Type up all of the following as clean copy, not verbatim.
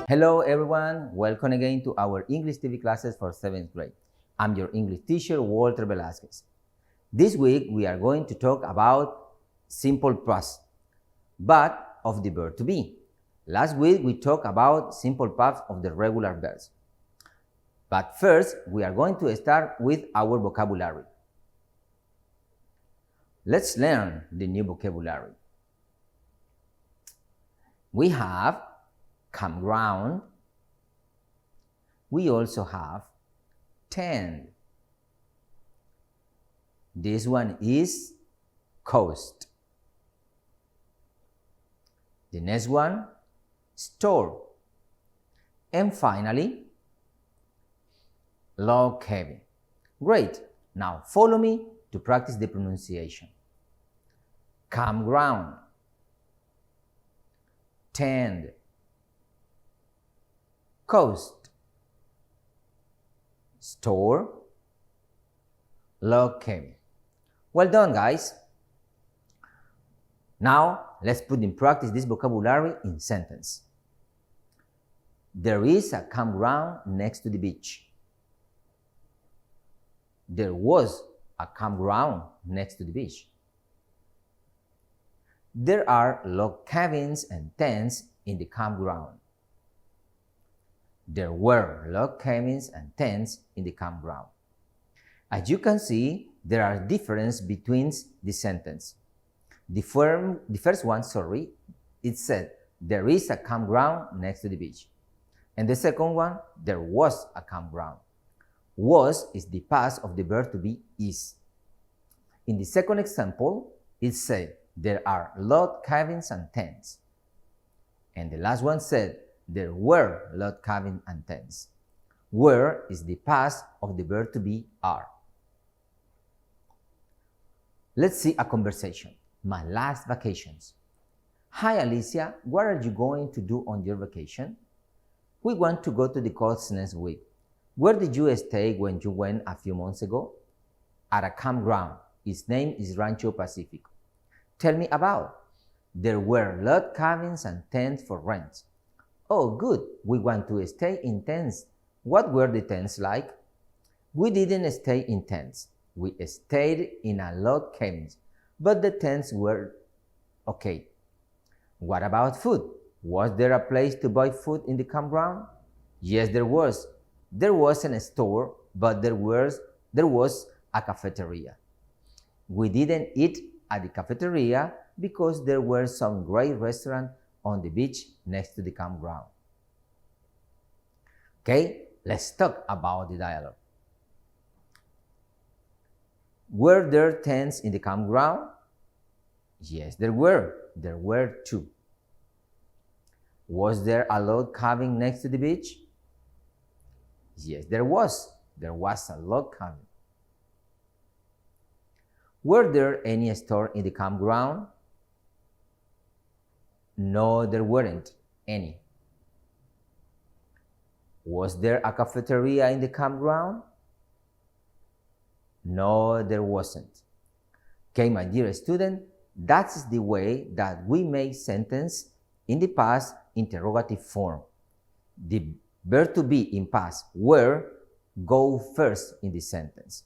Hello everyone, welcome again to our English TV classes for 7th grade. I'm your English teacher, Walter Velázquez. This week we are going to talk about simple past, but of the verb to be. Last week we talked about simple past of the regular verbs. But first, we are going to start with our vocabulary. Let's learn the new vocabulary. We have campground. We also have tent. This one is coast. The next one, store. And finally, log cabin. Great. Now follow me to practice the pronunciation. Campground, tent, coast, store, log cabin. Well done, guys. Now let's put in practice this vocabulary in sentence. There is a campground next to the beach. There was a campground next to the beach. There are log cabins and tents in the campground. There were log cabins and tents in the campground. As you can see, there are differences between the sentence. The first one, it said, there is a campground next to the beach. And the second one, there was a campground. Was is the past of the verb to be is. In the second example, it said, there are log cabins and tents. And the last one said, there were log cabins and tents. Were is the past of the verb to be are. Let's see a conversation. My last vacations. Hi Alicia, what are you going to do on your vacation? We want to go to the coast next week. Where did you stay when you went a few months ago? At a campground. Its name is Rancho Pacifico. Tell me about. There were log cabins and tents for rent. Oh, good. We want to stay in tents. What were the tents like? We didn't stay in tents. We stayed in a log cabins, but the tents were okay. What about food? Was there a place to buy food in the campground? Yes, there was. There wasn't a store, but there was a cafeteria. We didn't eat at the cafeteria because there were some great restaurants on the beach next to the campground. Okay, let's talk about the dialogue. Were there tents in the campground? Yes, there were. There were two. Was there a log cabin next to the beach? Yes, there was. There was a log cabin. Were there any stores in the campground? No, there weren't any. Was there a cafeteria in the campground? No, there wasn't. Okay, my dear student, that's the way that we make sentence in the past interrogative form. The verb to be in past, were, go first in the sentence.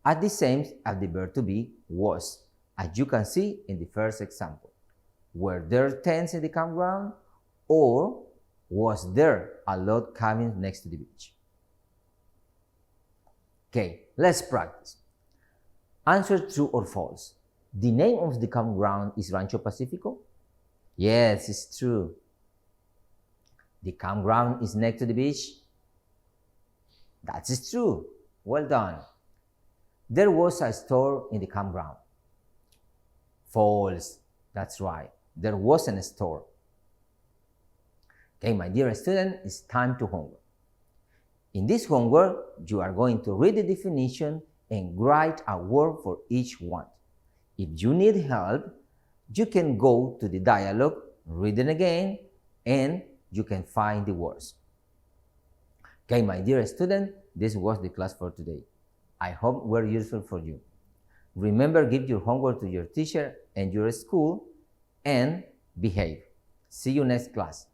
At the same as the verb to be was, as you can see in the first example. Were there tents in the campground, or was there a log cabin next to the beach? Okay, let's practice. Answer true or false. The name of the campground is Rancho Pacifico? Yes, it's true. The campground is next to the beach? That is true. Well done. There was a store in the campground. False. That's right. There wasn't a store. Okay, my dear student, it's time to homework. In this homework, you are going to read the definition and write a word for each one. If you need help, you can go to the dialogue, read it again, and you can find the words. Okay, my dear student, this was the class for today. I hope were useful for you. Remember, give your homework to your teacher and your school, and behave. See you next class.